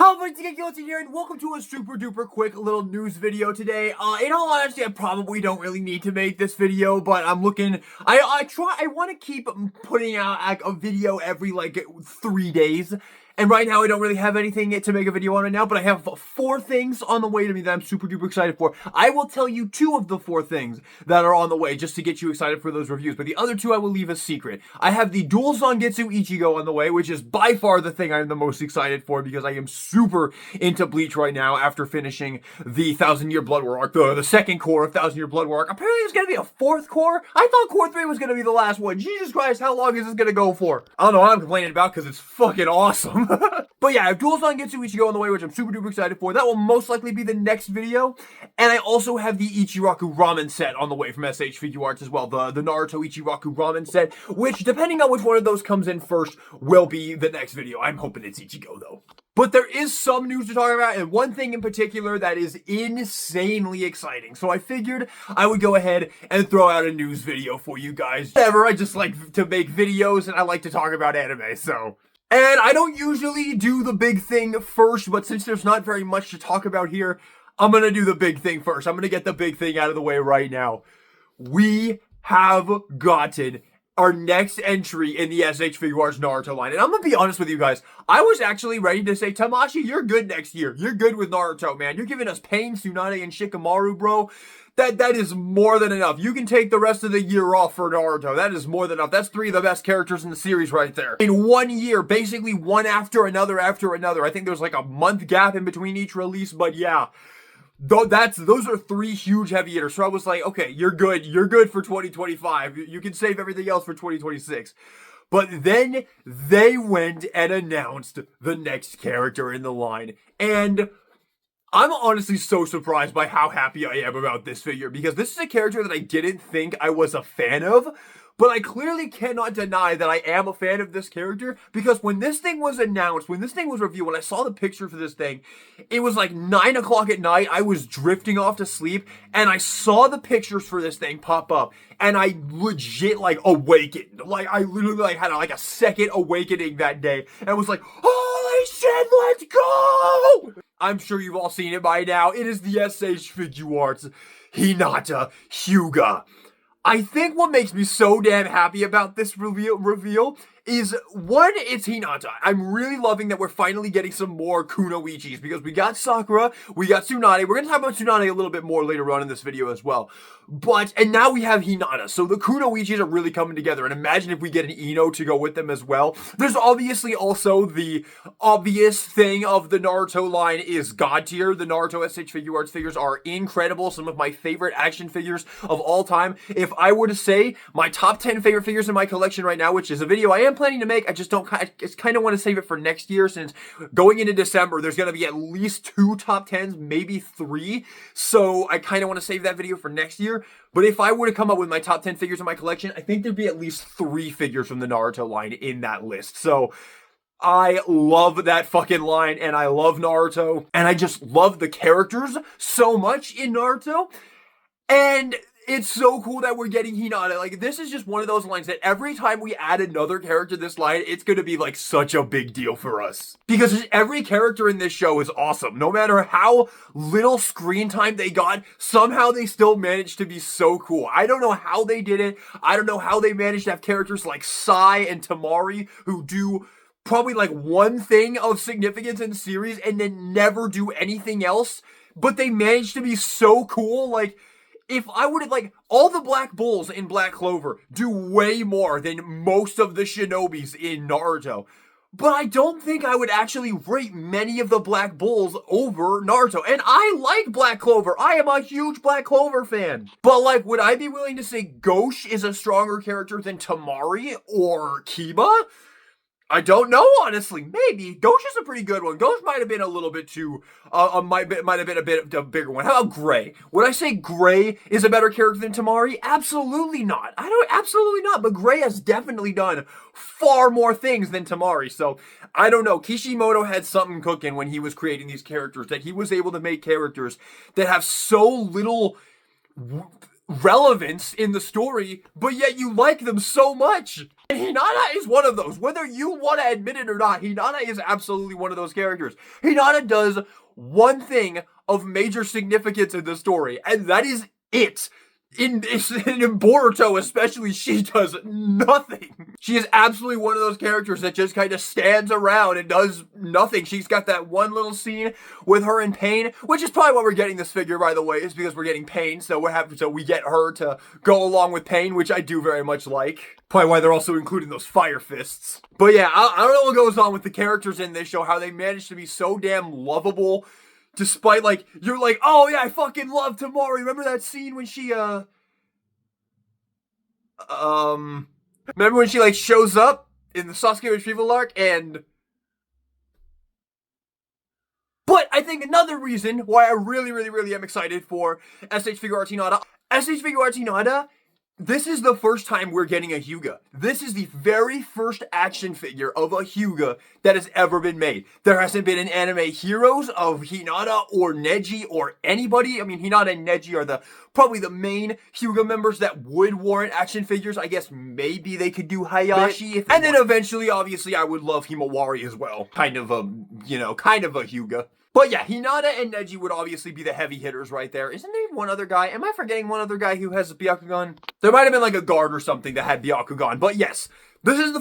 Hello, it's Guilty here, and welcome to a super duper quick little news video today. In all honesty, I probably don't really need to make this video, but I'm looking. I want to keep putting out like a video every like 3 days. And right now, I don't really have anything to make a video on right now, but I have 4 things on the way to me that I'm super duper excited for. I will tell you 2 of the 4 things that are on the way just to get you excited for those reviews, but the other 2 I will leave a secret. I have the Dual Zangetsu Ichigo on the way, which is by far the thing I'm the most excited for because I am super into Bleach right now after finishing the 1000-Year Blood War arc, the second core of 1000-Year Blood War arc. Apparently, there's going to be a 4th core. I thought core 3 was going to be the last one. Jesus Christ, how long is this going to go for? I don't know what I'm complaining about because it's fucking awesome. But yeah, I have Dual Zangetsu Ichigo on the way, which I'm super duper excited for. That will most likely be the next video. And I also have the Ichiraku Ramen set on the way from SH Figuarts as well. The Naruto Ichiraku Ramen set, which, depending on which one of those comes in first, will be the next video. I'm hoping it's Ichigo, though. But there is some news to talk about, and one thing in particular that is insanely exciting. So I figured I would go ahead and throw out a news video for you guys. Whatever, I just like to make videos, and I like to talk about anime, so... And I don't usually do the big thing first, but since there's not very much to talk about here, I'm gonna do the big thing first. I'm gonna get the big thing out of the way right now. We have gotten our next entry in the SH Figuarts Naruto line. And I'm gonna be honest with you guys, I was actually ready to say, Tamashi, you're good next year. You're good with Naruto, man. You're giving us Pain, Tsunade, and Shikamaru, bro. That is more than enough. You can take the rest of the year off for Naruto. That is more than enough. That's 3 of the best characters in the series right there. In 1 year, basically one after another after another. I think there's like a month gap in between each release, but yeah. Those are 3 huge heavy hitters. So I was like, okay, you're good. You're good for 2025. You can save everything else for 2026. But then they went and announced the next character in the line. And I'm honestly so surprised by how happy I am about this figure because this is a character that I didn't think I was a fan of, but I clearly cannot deny that I am a fan of this character because when this thing was announced, when this thing was revealed, when I saw the picture for this thing, it was like 9 o'clock at night. I was drifting off to sleep and I saw the pictures for this thing pop up and I legit like awakened. Like I literally like had like a second awakening that day and I was like, holy shit, let's go! I'm sure you've all seen it by now. It is the SH Figuarts Hinata Hyuga. I think what makes me so damn happy about this reveal is, 1, it's Hinata. I'm really loving that we're finally getting some more Kunoichis because we got Sakura, we got Tsunade. We're going to talk about Tsunade a little bit more later on in this video as well. And now we have Hinata. So the Kunoichis are really coming together. And imagine if we get an Ino to go with them as well. There's obviously also the obvious thing of the Naruto line is God tier. The Naruto SH Figuarts figures are incredible. Some of my favorite action figures of all time. If I were to say my top 10 favorite figures in my collection right now, which is a video I am planning to make, I just kind of want to save it for next year since going into December, there's going to be at least 2 top 10s, maybe 3. So I kind of want to save that video for next year. But if I were to come up with my top 10 figures in my collection, I think there'd be at least 3 figures from the Naruto line in that list. So I love that fucking line and I love Naruto and I just love the characters so much in Naruto. And it's so cool that we're getting Hinata. Like, this is just one of those lines that every time we add another character to this line, it's going to be, like, such a big deal for us. Because every character in this show is awesome. No matter how little screen time they got, somehow they still managed to be so cool. I don't know how they did it. I don't know how they managed to have characters like Sai and Tamari who do probably, like, one thing of significance in the series and then never do anything else. But they managed to be so cool, like... If I were to, like, all the Black Bulls in Black Clover do way more than most of the Shinobis in Naruto. But I don't think I would actually rate many of the Black Bulls over Naruto. And I like Black Clover. I am a huge Black Clover fan. But, like, would I be willing to say Ghosh is a stronger character than Tamari or Kiba? I don't know, honestly. Maybe. Ghosh is a pretty good one. Ghosh might have been a little bit too, might have been a bit of a bigger one. How about Gray? Would I say Gray is a better character than Tamari? Absolutely not. Absolutely not. But Gray has definitely done far more things than Tamari. So, I don't know. Kishimoto had something cooking when he was creating these characters, that he was able to make characters that have so little relevance in the story, but yet you like them so much. And Hinata is one of those. Whether you want to admit it or not, Hinata is absolutely one of those characters. Hinata does one thing of major significance in the story, and that is it. In Boruto especially, she does nothing. She is absolutely one of those characters that just kind of stands around and does nothing. She's got that one little scene with her in Pain, which is probably why we're getting this figure, by the way, is because we're getting Pain, so we get her to go along with Pain, which I do very much like. Probably why they're also including those fire fists. But yeah, I don't know what goes on with the characters in this show, how they manage to be so damn lovable. Despite, like, you're like, oh yeah, I fucking love Tamari. Remember that scene when she, remember when she, like, shows up in the Sasuke retrieval arc and... But I think another reason why I really am excited for SH Figuarts Hinata. SH Figuarts Hinata, this is the first time we're getting a Hyuga. This is the very first action figure of a Hyuga that has ever been made. There hasn't been an anime heroes of Hinata or Neji or anybody. I mean, Hinata and Neji are probably the main Hyuga members that would warrant action figures. I guess maybe they could do Hayashi. And then eventually, obviously, I would love Himawari as well. Kind of a Hyuga. But yeah, Hinata and Neji would obviously be the heavy hitters right there. Isn't there one other guy? Am I forgetting one other guy who has a Byakugan? There might have been like a guard or something that had Byakugan. But yes, this is the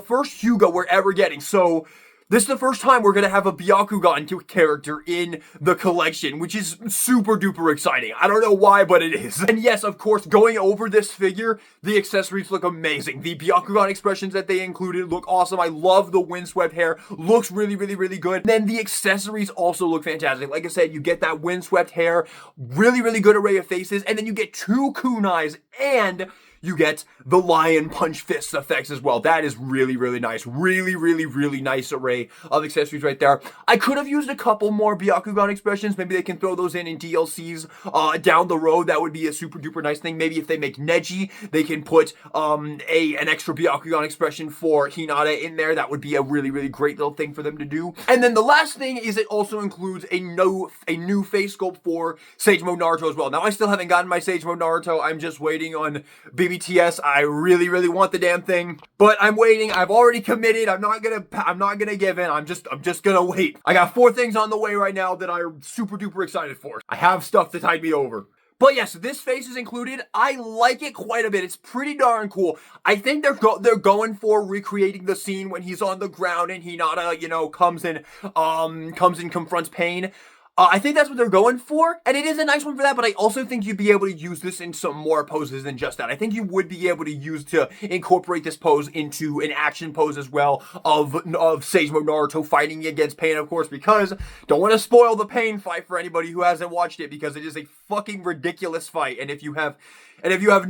first Hyuga we're ever getting. So this is the first time we're going to have a Byakugan character in the collection, which is super duper exciting. I don't know why, but it is. And yes, of course, going over this figure, the accessories look amazing. The Byakugan expressions that they included look awesome. I love the windswept hair. Looks really good. And then the accessories also look fantastic. Like I said, you get that windswept hair, really good array of faces, and then you get 2 kunais and you get the lion punch fist effects as well. That is really nice. Really nice array of accessories right there. I could have used a couple more Byakugan expressions. Maybe they can throw those in DLCs down the road. That would be a super duper nice thing. Maybe if they make Neji, they can put an extra Byakugan expression for Hinata in there. That would be a really great little thing for them to do. And then the last thing is it also includes a new face sculpt for Sage Mode Naruto as well. Now, I still haven't gotten my Sage Mode Naruto. I'm just waiting on BBTS. I really want the damn thing, but I'm waiting. I've already committed. I'm not gonna give in. I'm just gonna wait. I got 4 things on the way right now that I'm super duper excited for. I have stuff to tide me over. But yes, this face is included. I like it quite a bit. It's pretty darn cool. I think they're going for recreating the scene when he's on the ground and Hinata, you know, comes and confronts Pain. I think that's what they're going for, and it is a nice one for that, but I also think you'd be able to use this in some more poses than just that. I think you would be able to incorporate this pose into an action pose as well of Sage Mode Naruto fighting against Pain, of course, because don't want to spoil the Pain fight for anybody who hasn't watched it, because it is a fucking ridiculous fight, and if you have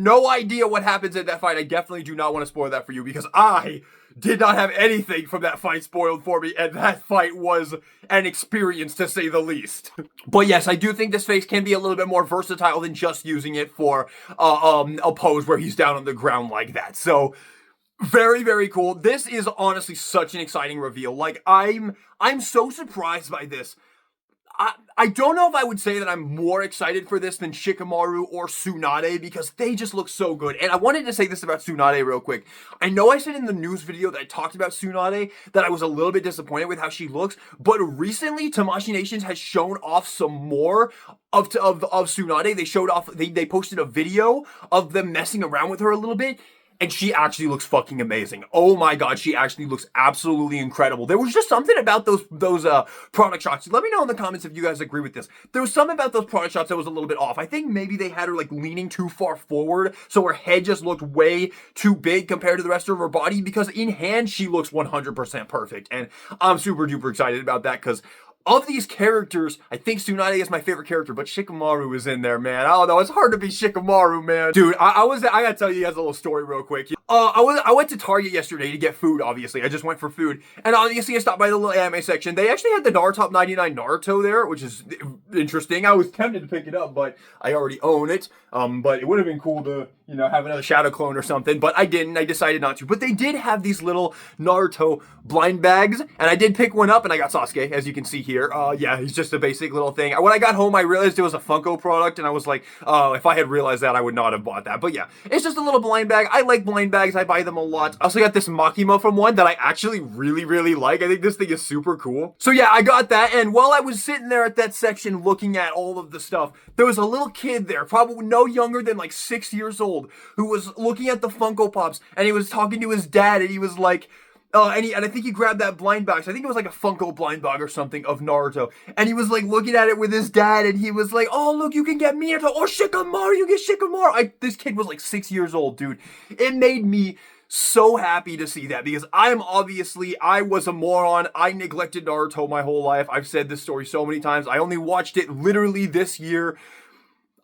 no idea what happens in that fight, I definitely do not want to spoil that for you, because I did not have anything from that fight spoiled for me, and that fight was an experience to say the least. But yes, I do think this face can be a little bit more versatile than just using it for a pose where he's down on the ground like that. So very cool. This is honestly such an exciting reveal. Like, I'm so surprised by this. I don't know if I would say that I'm more excited for this than Shikamaru or Tsunade, because they just look so good. And I wanted to say this about Tsunade real quick. I know I said in the news video that I talked about Tsunade that I was a little bit disappointed with how she looks, but recently Tamashii Nations has shown off some more of Tsunade. They showed off, they posted a video of them messing around with her a little bit, and she actually looks fucking amazing. Oh my god, she actually looks absolutely incredible. There was just something about those product shots. Let me know in the comments if you guys agree with this. There was something about those product shots that was a little bit off. I think maybe they had her like leaning too far forward, so her head just looked way too big compared to the rest of her body, because in hand, she looks 100% perfect. And I'm super duper excited about that, because of these characters, I think Tsunade is my favorite character, but Shikamaru is in there, man. I don't know, it's hard to be Shikamaru, man. Dude, I gotta tell you guys a little story real quick. I went to Target yesterday to get food, obviously. I just went for food. And obviously I stopped by the little anime section. They actually had the Naruto 99 Naruto there, which is interesting. I was tempted to pick it up, but I already own it. But it would have been cool to, you know, have another Shadow clone or something, but I didn't. I decided not to. But they did have these little Naruto blind bags, and I did pick one up, and I got Sasuke, as you can see here. here. Yeah, he's just a basic little thing. When I got home, I realized it was a Funko product, and I was like, oh, if I had realized that, I would not have bought that. But yeah, it's just a little blind bag. I like blind bags. I buy them a lot. I also got this Makima from one that I actually really like. I think this thing is super cool. So yeah, I got that, and while I was sitting there at that section looking at all of the stuff, there was a little kid there, probably no younger than like 6 years old, who was looking at the Funko Pops, and he was talking to his dad, and he was like, and I think he grabbed that blind box. I think it was like a Funko blind bag or something of Naruto. And he was like looking at it with his dad, and he was like, oh, look, you can get Minato. Oh, Shikamaru, you get Shikamaru. This kid was like 6 years old, dude. It made me so happy to see that, because I was a moron. I neglected Naruto my whole life. I've said this story so many times. I only watched it literally this year.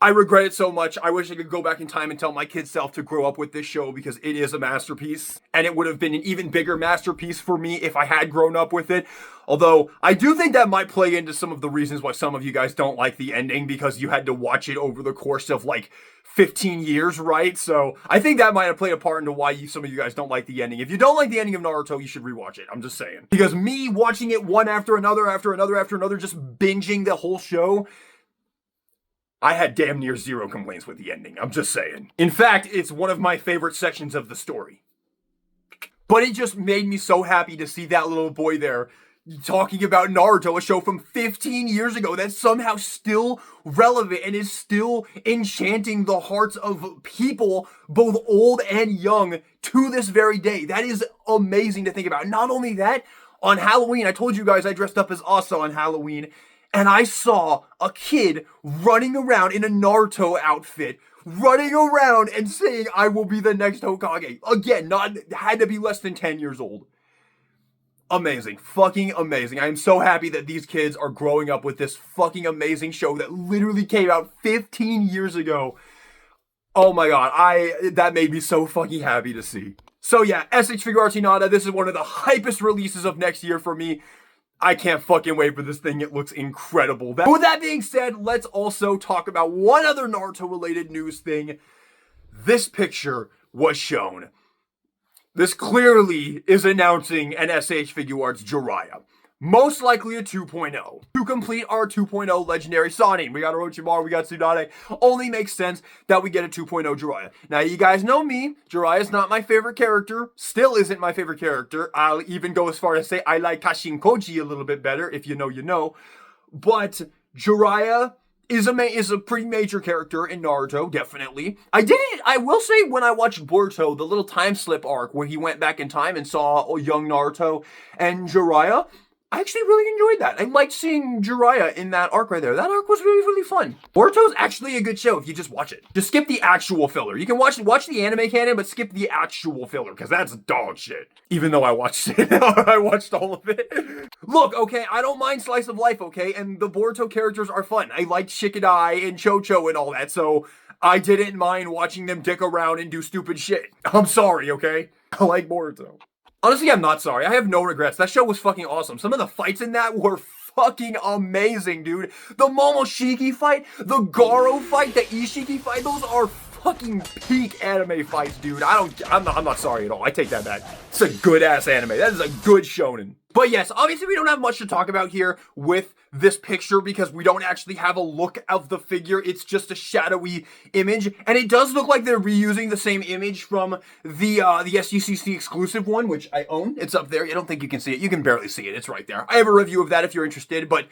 I regret it so much. I wish I could go back in time and tell my kid self to grow up with this show, because it is a masterpiece. And it would have been an even bigger masterpiece for me if I had grown up with it. Although, I do think that might play into some of the reasons why some of you guys don't like the ending, because you had to watch it over the course of like 15 years, right? So, I think that might have played a part into why some of you guys don't like the ending. If you don't like the ending of Naruto, you should rewatch it. I'm just saying. Because me watching it one after another, just binging the whole show, I had damn near zero complaints with the ending. I'm just saying. In fact, it's one of my favorite sections of the story. But it just made me so happy to see that little boy there talking about Naruto, a show from 15 years ago that's somehow still relevant and is still enchanting the hearts of people, both old and young, to this very day. That is amazing to think about. Not only that, on Halloween, I told you guys I dressed up as Asa on Halloween, and I saw a kid running around in a Naruto outfit, running around and saying, I will be the next Hokage. Again, had to be less than 10 years old. Amazing. Fucking amazing. I am so happy that these kids are growing up with this fucking amazing show that literally came out 15 years ago. Oh my god, that made me so fucking happy to see. So yeah, SH Figuarts Hinata, this is one of the hypest releases of next year for me. I can't fucking wait for this thing. It looks incredible. With that being said, let's also talk about one other Naruto-related news thing. This picture was shown. This clearly is announcing an SH Figuarts Jiraiya. Most likely a 2.0. To complete our 2.0 legendary Sanin, we got Orochimaru, we got Tsunade. Only makes sense that we get a 2.0 Jiraiya. Now, you guys know me. Jiraiya's not my favorite character. Still isn't my favorite character. I'll even go as far as say I like Kashin Koji a little bit better. If you know, you know. But Jiraiya is a pretty major character in Naruto, definitely. I will say, when I watched Boruto, the little time slip arc where he went back in time and saw young Naruto and Jiraiya, I actually really enjoyed that. I liked seeing Jiraiya in that arc right there. That arc was really fun. Boruto's actually a good show if you just watch it. Just skip the actual filler. You can watch the anime canon, but skip the actual filler, because that's dog shit. Even though I watched it. I watched all of it. Look, okay, I don't mind slice of life, okay? And the Boruto characters are fun. I liked Shikadai and Chocho and all that, so I didn't mind watching them dick around and do stupid shit. I'm sorry, okay? I like Boruto. Honestly, I'm not sorry. I have no regrets. That show was fucking awesome. Some of the fights in that were fucking amazing, dude. The Momoshiki fight, the Garo fight, the Ishiki fight, those are fucking peak anime fights, dude. I'm not sorry at all. I take that back. It's a good ass anime. That is a good shonen. But yes, obviously we don't have much to talk about here with this picture, because we don't actually have a look of the figure. It's just a shadowy image, and it does look like they're reusing the same image from the SUCC exclusive one, which I own. It's up there. I don't think you can see it. You can barely see it. It's right there. I have a review of that if you're interested, but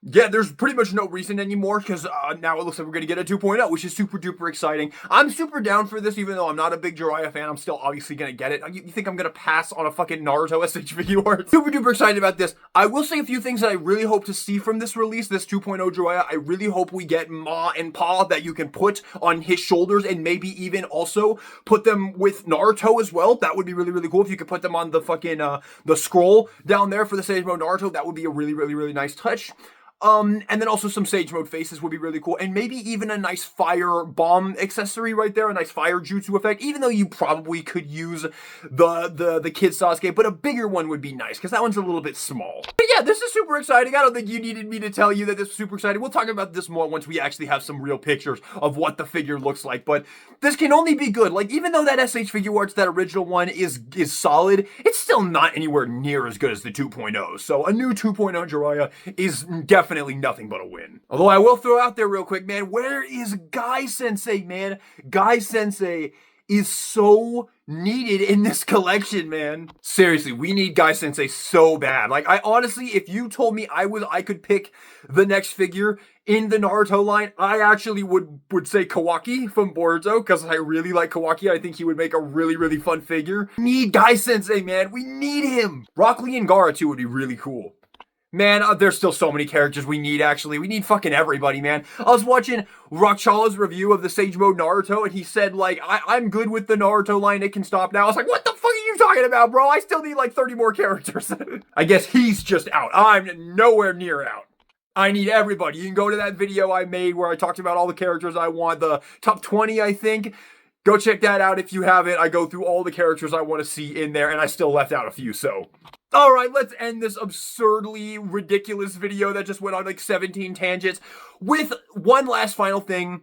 yeah, there's pretty much no reason anymore, because now it looks like we're going to get a 2.0, which is super duper exciting. I'm super down for this, even though I'm not a big Jiraiya fan. I'm still obviously going to get it. You think I'm going to pass on a fucking Naruto SH Figuarts? Super duper excited about this. I will say a few things that I really hope to see from this release, this 2.0 Jiraiya. I really hope we get Ma and Pa that you can put on his shoulders, and maybe even also put them with Naruto as well. That would be really cool. If you could put them on the fucking, the scroll down there for the Sage Mode Naruto, that would be a really nice touch. And then also some Sage Mode faces would be really cool. And maybe even a nice fire bomb accessory right there, a nice fire jutsu effect, even though you probably could use the Kid Sasuke, but a bigger one would be nice, because that one's a little bit small. But yeah, this is super exciting. I don't think you needed me to tell you that this was super exciting. We'll talk about this more once we actually have some real pictures of what the figure looks like, but this can only be good. Like, even though that SH Figuarts, that original one, is solid, it's still not anywhere near as good as the 2.0. So a new 2.0 Jiraiya is definitely nothing but a win. Although I will throw out there real quick, man, where is Guy Sensei, man? Guy Sensei is so needed in this collection, man. Seriously, we need Guy Sensei so bad. Like, I honestly, if you told me I could pick the next figure in the Naruto line, I actually would say Kawaki from Boruto, because I really like Kawaki. I think he would make a really, really fun figure. We need Guy Sensei, man. We need him. Rock Lee and Gaara too would be really cool. Man, there's still so many characters we need, actually. We need fucking everybody, man. I was watching Rockchala's review of the Sage Mode Naruto, and he said, like, I'm good with the Naruto line. It can stop now. I was like, what the fuck are you talking about, bro? I still need, like, 30 more characters. I guess he's just out. I'm nowhere near out. I need everybody. You can go to that video I made where I talked about all the characters I want. The top 20, I think. Go check that out if you haven't. I go through all the characters I want to see in there, and I still left out a few, so... Alright, let's end this absurdly ridiculous video that just went on like 17 tangents with one last final thing.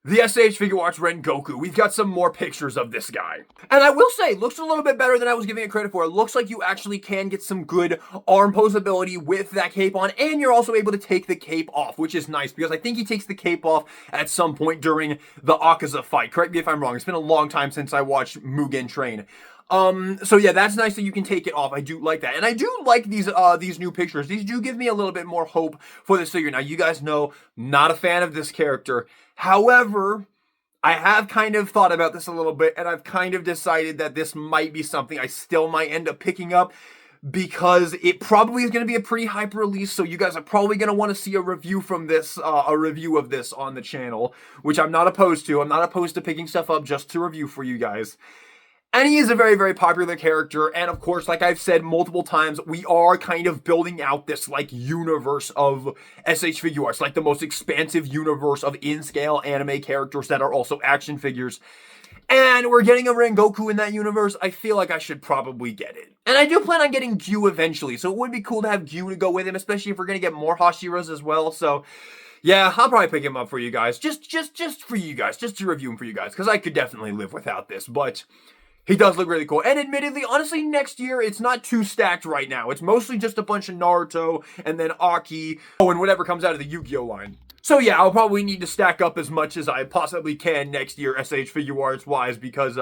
The SH Figuarts Rengoku. We've got some more pictures of this guy. And I will say, looks a little bit better than I was giving it credit for. It looks like you actually can get some good arm posability with that cape on, and you're also able to take the cape off, which is nice, because I think he takes the cape off at some point during the Akaza fight. Correct me if I'm wrong. It's been a long time since I watched Mugen train. So yeah, that's nice that you can take it off. I do like that. And I do like these new pictures. These do give me a little bit more hope for this figure. Now, you guys know, not a fan of this character. However, I have kind of thought about this a little bit, and I've kind of decided that this might be something I still might end up picking up, because it probably is going to be a pretty hype release, so you guys are probably going to want to see a review from this, a review of this on the channel, which I'm not opposed to. I'm not opposed to picking stuff up just to review for you guys. And he is a very, very popular character, and of course, like I've said multiple times, we are kind of building out this, like, universe of SH Figuarts, like the most expansive universe of in-scale anime characters that are also action figures. And we're getting a Rengoku in that universe. I feel like I should probably get it. And I do plan on getting Gyu eventually, so it would be cool to have Gyu to go with him, especially if we're going to get more Hashiras as well, so... yeah, I'll probably pick him up for you guys, just for you guys, just to review him for you guys, because I could definitely live without this, but... he does look really cool. And admittedly, honestly, next year, it's not too stacked right now. It's mostly just a bunch of Naruto, and then Aki, and whatever comes out of the Yu-Gi-Oh line. So yeah, I'll probably need to stack up as much as I possibly can next year, SH Figuarts-wise, because,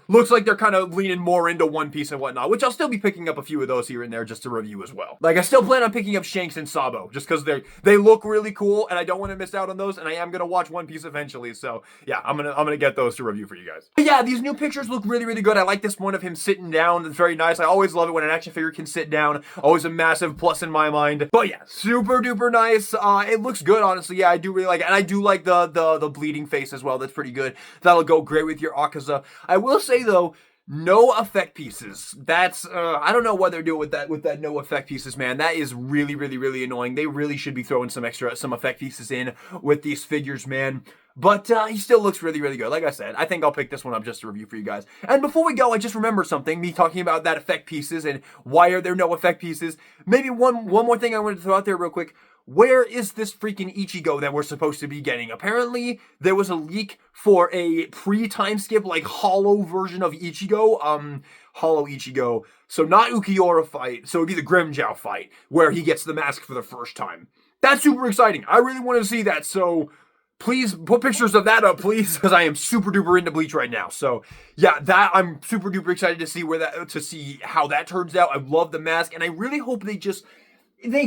looks like they're kind of leaning more into One Piece and whatnot, which I'll still be picking up a few of those here and there just to review as well. Like, I still plan on picking up Shanks and Sabo, just because they look really cool, and I don't want to miss out on those, and I am going to watch One Piece eventually, so yeah, I'm gonna get those to review for you guys. But yeah, these new pictures look really, really good. I like this one of him sitting down. It's very nice. I always love it when an action figure can sit down. Always a massive plus in my mind. But yeah, super duper nice. It looks good, honestly. Yeah, I do really like it, and I do like the bleeding face as well. That's pretty good. That'll go great with your Akaza. I will say, though, no effect pieces. That's, I don't know what they're doing with that no effect pieces, man. That is really, really, really annoying. They really should be throwing some effect pieces in with these figures, man. But, he still looks really, really good. Like I said, I think I'll pick this one up just to review for you guys. And before we go, I just remembered something. Me talking about that effect pieces and why are there no effect pieces. Maybe one more thing I wanted to throw out there real quick. Where is this freaking Ichigo that we're supposed to be getting? Apparently, there was a leak for a pre-time skip, like, hollow version of Ichigo. Hollow Ichigo. So not Ukiura fight. So it'd be the Grimmjow fight, where he gets the mask for the first time. That's super exciting. I really want to see that, so... please put pictures of that up, please, because I am super duper into Bleach right now. So yeah, that I'm super duper excited to see how that turns out. I love the mask, and I really hope they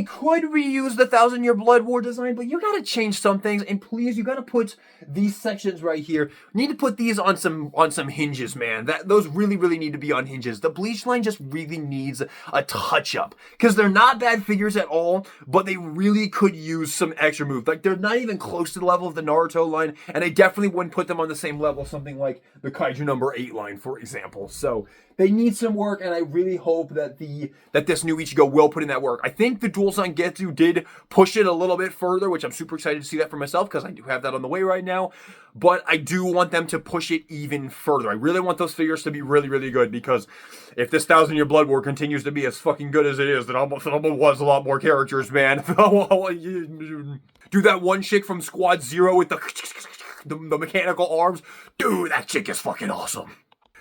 could reuse the 1,000-Year Blood War design, but you gotta change some things, and please, you gotta put these sections right here. You need to put these on some hinges, man. Those really, really need to be on hinges. The Bleach line just really needs a touch-up, because they're not bad figures at all, but they really could use some extra move. Like, they're not even close to the level of the Naruto line, and I definitely wouldn't put them on the same level, something like the Kaiju number 8 line, for example. So, they need some work, and I really hope that this new Ichigo will put in that work. I think think the Dual Zangetsu did push it a little bit further, which I'm super excited to see that for myself because I do have that on the way right now. But I do want them to push it even further. I really want those figures to be really, really good because if this 1,000-Year Blood War continues to be as fucking good as it is, then almost was a lot more characters, man. Do that one chick from Squad Zero with the mechanical arms. Dude, that chick is fucking awesome.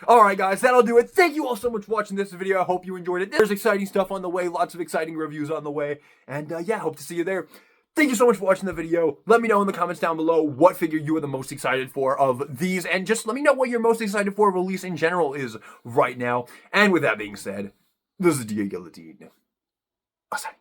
Alright guys, that'll do it. Thank you all so much for watching this video. I hope you enjoyed it. There's exciting stuff on the way, lots of exciting reviews on the way. And yeah, hope to see you there. Thank you so much for watching the video. Let me know in the comments down below what figure you are the most excited for of these. And just let me know what you're most excited for release in general is right now. And with that being said, this is DA Guillotine. Asai.